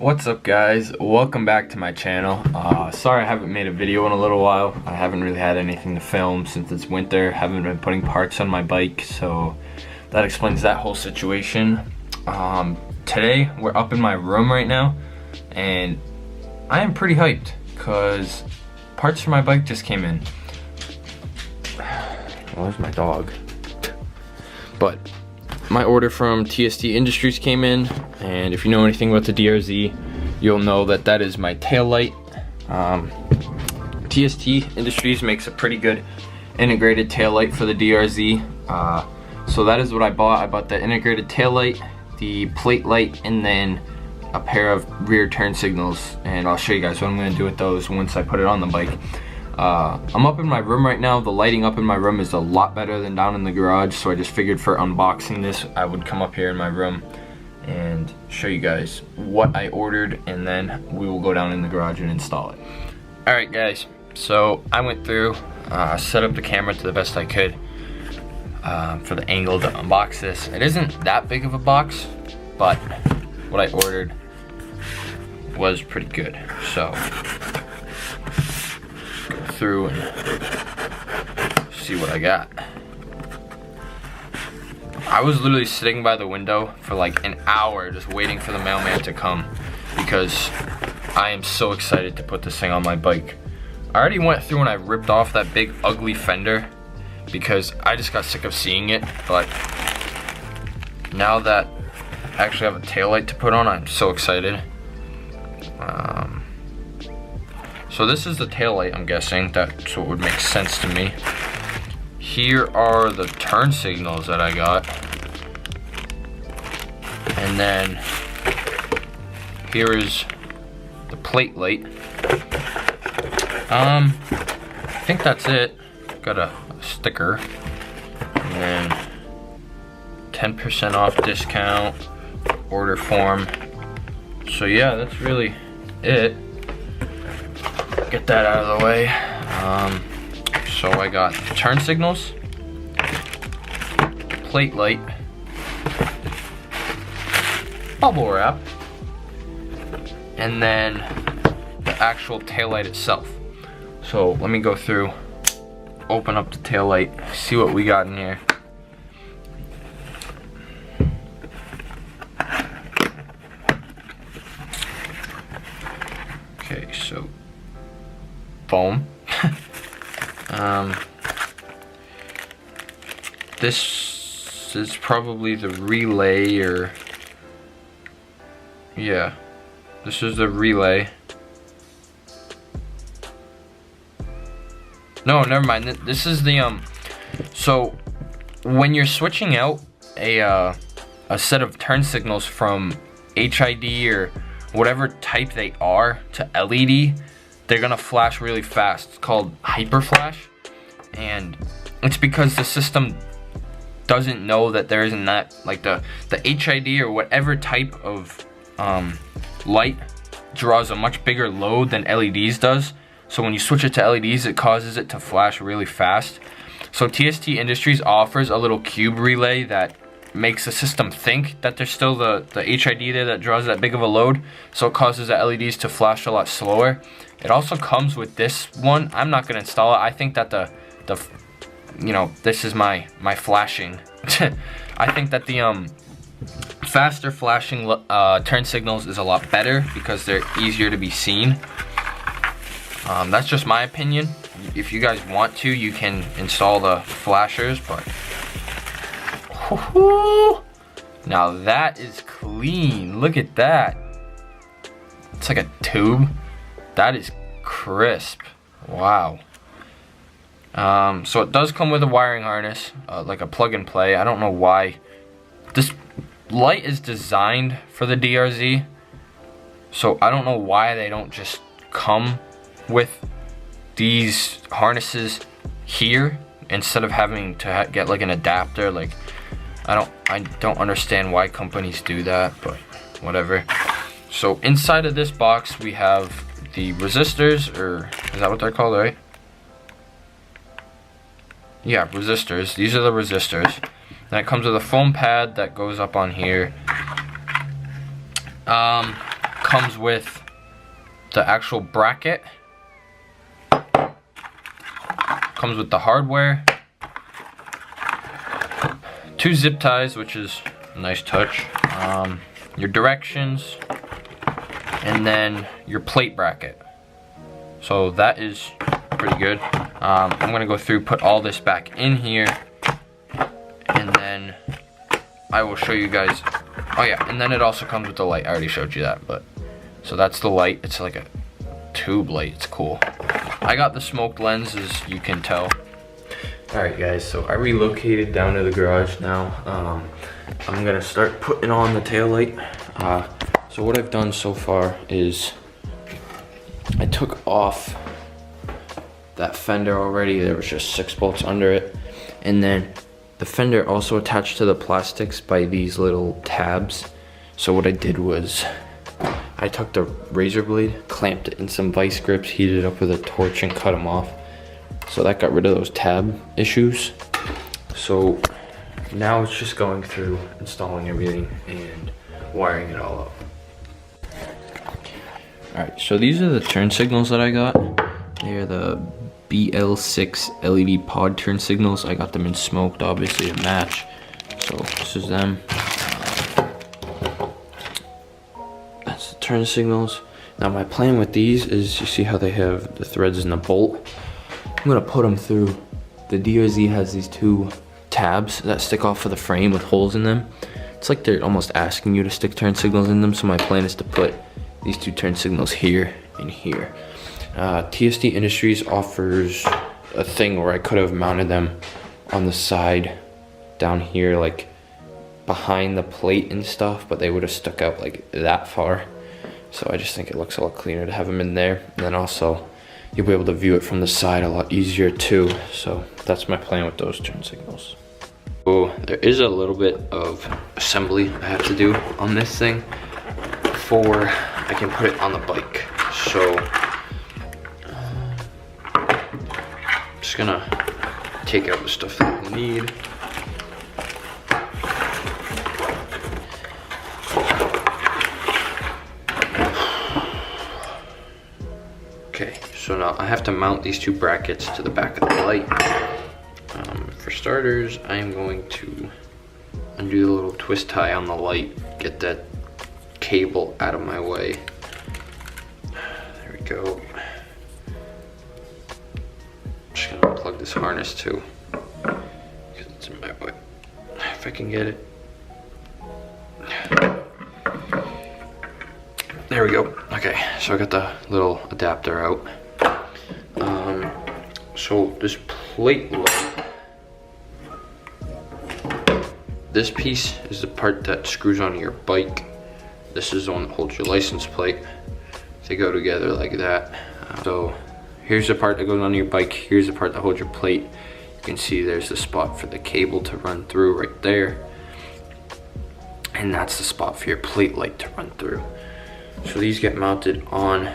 What's up, guys? Welcome back to my channel. Sorry I haven't made a video in a little while. I haven't really had anything to film since it's winter. Haven't been putting parts on my bike, so that explains that whole situation. Today we're up in my room right now and I am pretty hyped because parts for my bike just came in. Where's my dog? But my order from TST Industries came in, and if you know anything about the DRZ, you'll know that that is my tail light. TST Industries makes a pretty good integrated tail light for the DRZ. So that is what I bought. I bought the integrated tail light, the plate light, and then a pair of rear turn signals. And I'll show you guys what I'm going to do with those once I put it on the bike. I'm up in my room right now. The lighting up in my room is a lot better than down in the garage, so I just figured for unboxing this I would come up here in my room and show you guys what I ordered, and then we will go down in the garage and install it. Alright guys, so I went through, set up the camera to the best I could for the angle to unbox this. It isn't that big of a box, but what I ordered was pretty good. So through and see what I got. I was literally sitting by the window for like an hour just waiting for the mailman to come because I am so excited to put this thing on my bike. I already went through and I ripped off that big ugly fender because I just got sick of seeing it, but now that I actually have a taillight to put on, I'm so excited. So this is the tail light, I'm guessing. That's what would make sense to me. Here are the turn signals that I got. And then here is the plate light. I think that's it. Got a sticker. And then 10% off discount, order form. So yeah, that's really it. Get that out of the way. So I got turn signals, plate light, bubble wrap, and then the actual taillight itself. So let me go through, open up the taillight, see what we got in here. Okay, so foam. This is probably the relay, or yeah, this is the relay. No, never mind. This is the so when you're switching out a set of turn signals from HID or whatever type they are to LED, they're gonna flash really fast. It's called hyper flash, and it's because the system doesn't know that there isn't that, like the HID or whatever type of light draws a much bigger load than LEDs does. So when you switch it to LEDs, it causes it to flash really fast. So TST Industries offers a little cube relay that makes the system think that there's still the HID there that draws that big of a load, so it causes the LEDs to flash a lot slower. It also comes with this one. I'm not gonna install it. I think that the you know, this is my flashing. I think that the faster flashing turn signals is a lot better because they're easier to be seen. That's just my opinion. If you guys want to, you can install the flashers, but now that is clean. Look at that. It's like a tube. That is crisp. Wow. So it does come with a wiring harness, like a plug and play. I don't know why. This light is designed for the DRZ, so I don't know why they don't just come with these harnesses here instead of having to get like an adapter. Like I don't understand why companies do that, but whatever. So inside of this box we have the resistors, or is that what they're called, right? Yeah, resistors. These are the resistors. Then it comes with a foam pad that goes up on here. comes with the actual bracket, comes with the hardware, 2 zip ties, which is a nice touch, your directions, and then your plate bracket. So that is pretty good. I'm gonna go through, put all this back in here, and then I will show you guys. Oh yeah, and then it also comes with the light. I already showed you that, but so that's the light. It's like a tube light. It's cool. I got the smoked lens, as you can tell. Alright guys, so I relocated down to the garage now. I'm gonna start putting on the tail light. So what I've done so far is I took off that fender already. There was just 6 bolts under it, and then the fender also attached to the plastics by these little tabs. So what I did was I took the razor blade, clamped it in some vice grips, heated it up with a torch, and cut them off. So that got rid of those tab issues. So now it's just going through, installing everything, and wiring it all up. Alright, so these are the turn signals that I got. They are the BL6 LED pod turn signals. I got them in smoked, obviously, to match. So this is them. That's the turn signals. Now my plan with these is, you see how they have the threads in the bolt? I'm gonna put them through. The DRZ has these 2 tabs that stick off of the frame with holes in them. It's like they're almost asking you to stick turn signals in them, so my plan is to put these 2 turn signals here and here. TSD Industries offers a thing where I could have mounted them on the side down here, like behind the plate and stuff, but they would have stuck out like that far. So I just think it looks a lot cleaner to have them in there. And then also you'll be able to view it from the side a lot easier too. So that's my plan with those turn signals. So there is a little bit of assembly I have to do on this thing before I can put it on the bike. So just gonna take out the stuff that we need. Okay, so now I have to mount these 2 brackets to the back of the light. For starters, I am going to undo the little twist tie on the light, get that cable out of my way. There we go. I'm just gonna plug this harness too, because it's in my way. If I can get it. There we go. Okay, so I got the little adapter out. So this plate light, this piece is the part that screws onto your bike. This is the one that holds your license plate. They go together like that. So here's the part that goes on your bike. Here's the part that holds your plate. You can see there's the spot for the cable to run through right there. And that's the spot for your plate light to run through. So these get mounted on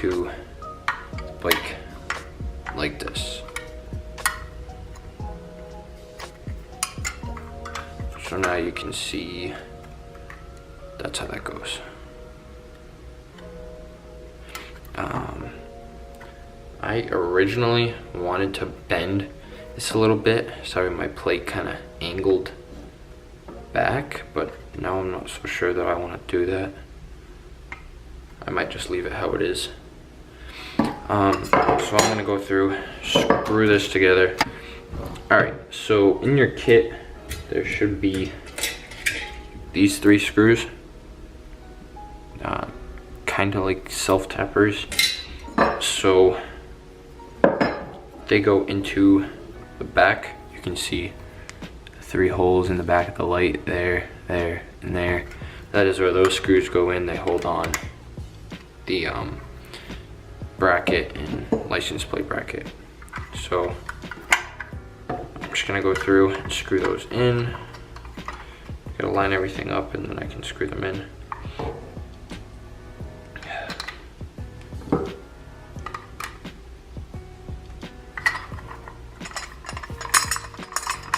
to the bike like this. So now you can see that's how that goes. I originally wanted to bend this a little bit. Sorry, my plate kind of angled back, but now I'm not so sure that I want to do that. I might just leave it how it is. So I'm gonna go through, screw this together. Alright, so in your kit, there should be these 3 screws. Kind of like self-tappers. So they go into the back. You can see 3 holes in the back of the light, there, there, and there. That is where those screws go in. They hold on the bracket and license plate bracket. So I'm just gonna go through and screw those in. Gotta line everything up and then I can screw them in.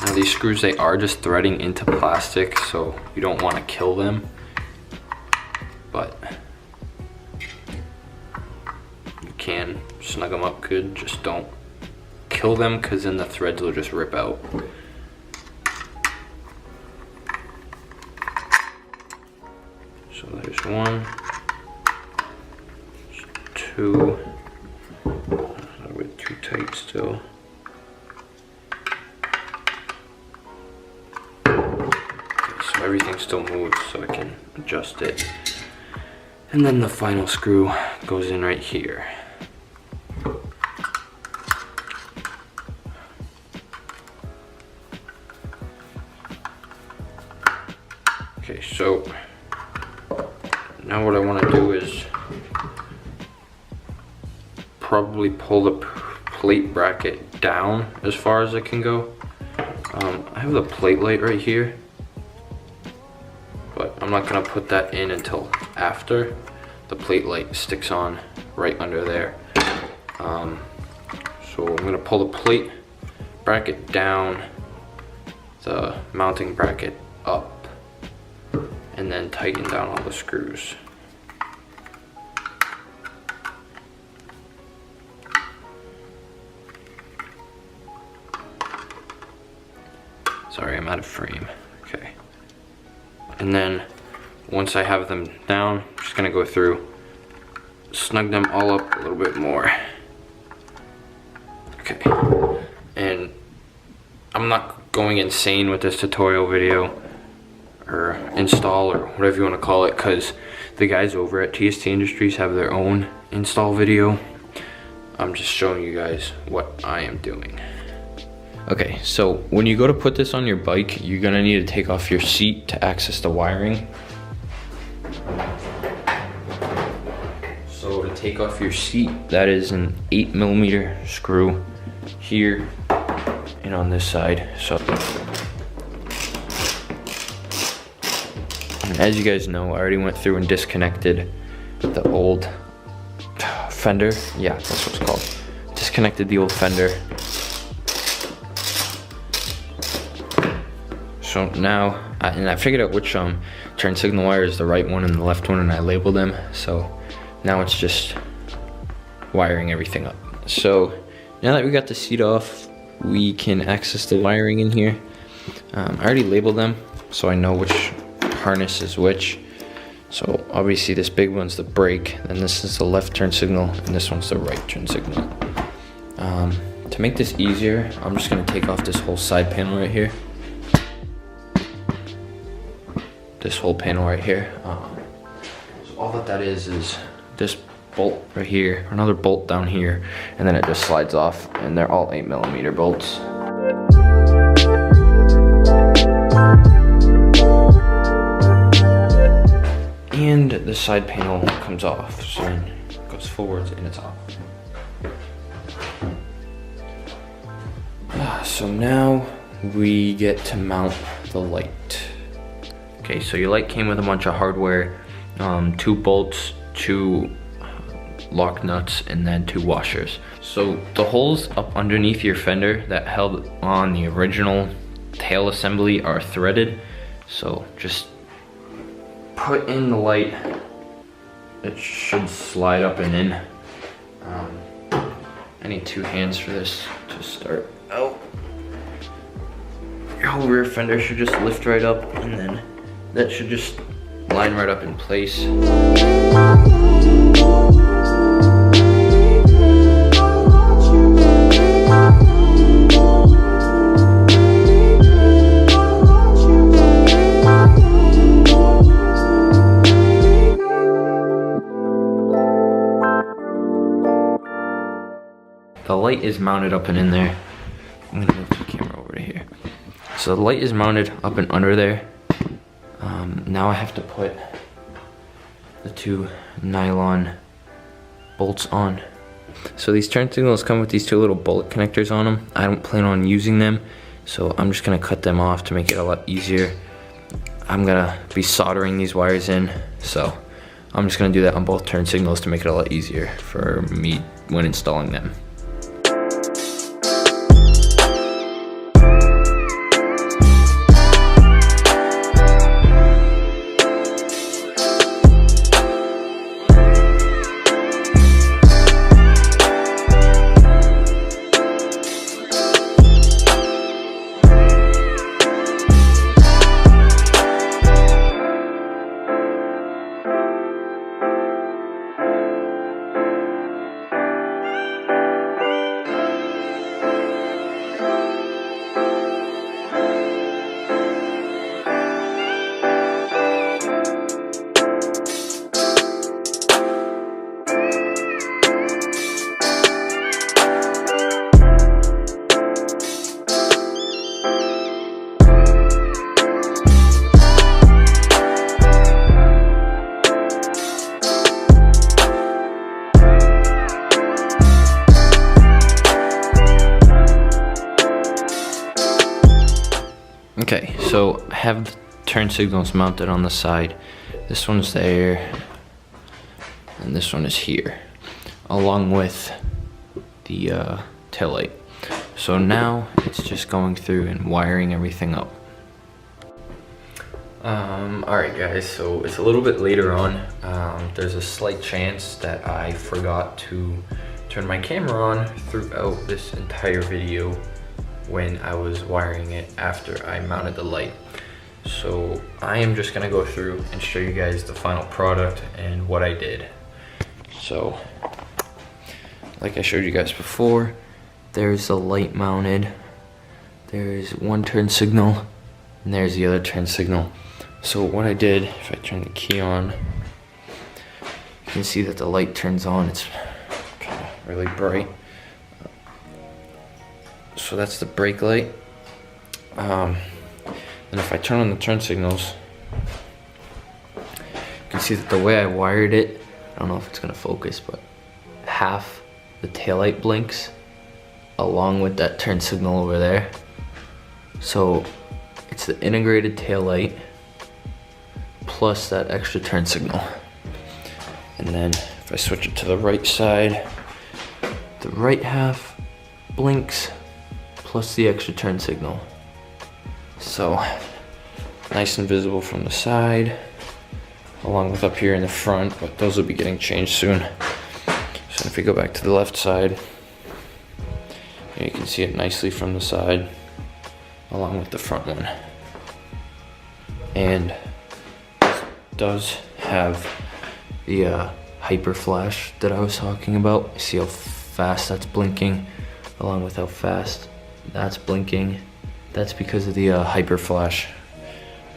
Now these screws, they are just threading into plastic, so you don't want to kill them, but can snug them up good. Just don't kill them, because then the threads will just rip out. So there's one, two, we're too tight still. Okay, so everything still moves, so I can adjust it. And then the final screw goes in right here. Okay, so now what I want to do is probably pull the plate bracket down as far as it can go. I have the plate light right here, but I'm not going to put that in until after. The plate light sticks on right under there. So I'm going to pull the plate bracket down, the mounting bracket up, and then tighten down all the screws. Sorry, I'm out of frame. Okay. And then once I have them down, I'm just gonna go through, snug them all up a little bit more. Okay. And I'm not going insane with this tutorial video or install or whatever you want to call it, because the guys over at TST Industries have their own install video. I'm just showing you guys what I am doing. Okay, so when you go to put this on your bike, you're gonna need to take off your seat to access the wiring. So to take off your seat, that is an 8mm screw here and on this side. So, and as you guys know, I already went through and disconnected the old fender. Yeah, that's what it's called. Disconnected the old fender. So now, and I figured out which turn signal wire is the right one and the left one, and I labeled them. So now it's just wiring everything up. So now that we got the seat off, we can access the wiring in here. I already labeled them, so I know which harness is which. So obviously this big one's the brake, and this is the left turn signal, and this one's the right turn signal. To make this easier, I'm just gonna take off this whole side panel right here. This whole panel right here. So all that is this bolt right here, another bolt down here, and then it just slides off, and they're all 8mm bolts. And the side panel comes off, so then it goes forwards and it's off. So now we get to mount the light. Okay, so your light came with a bunch of hardware, 2 bolts, 2 lock nuts, and then 2 washers. So the holes up underneath your fender that held on the original tail assembly are threaded. So just put in the light. It should slide up and in. I need 2 hands for this to start out. Your whole rear fender should just lift right up, and then that should just line right up in place. The light is mounted up and in there. I'm gonna move the camera over to here. So the light is mounted up and under there. Now I have to put the 2 nylon bolts on. So these turn signals come with these 2 little bullet connectors on them. I don't plan on using them, so I'm just gonna cut them off to make it a lot easier. I'm gonna be soldering these wires in, so I'm just gonna do that on both turn signals to make it a lot easier for me when installing them. have the turn signals mounted on the side. This one's there, and this one is here, along with the tail light. So now it's just going through and wiring everything up. Alright guys, so it's a little bit later on. There's a slight chance that I forgot to turn my camera on throughout this entire video when I was wiring it after I mounted the light. So I am just gonna go through and show you guys the final product and what I did. So, like I showed you guys before, there's the light mounted. There's one turn signal, and there's the other turn signal. So what I did, if I turn the key on, you can see that the light turns on. It's kind of really bright. So that's the brake light. And if I turn on the turn signals, you can see that the way I wired it, I don't know if it's gonna focus, but half the taillight blinks along with that turn signal over there. So it's the integrated taillight plus that extra turn signal. And then if I switch it to the right side, the right half blinks plus the extra turn signal. So nice and visible from the side, along with up here in the front, but those will be getting changed soon. So if we go back to the left side, you can see it nicely from the side, along with the front one. And this does have the hyper flash that I was talking about. You see how fast that's blinking, along with how fast that's blinking. That's because of the hyper flash.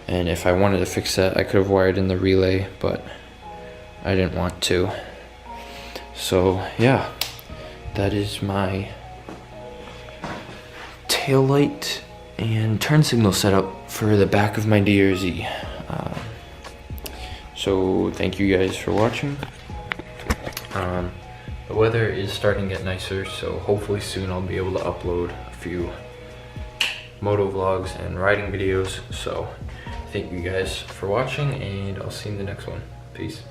And if I wanted to fix that, I could have wired in the relay, but I didn't want to. So yeah, that is my tail light and turn signal setup for the back of my DRZ. So thank you guys for watching. The weather is starting to get nicer, so hopefully soon I'll be able to upload a few moto vlogs and riding videos. So thank you guys for watching, and I'll see you in the next one. Peace.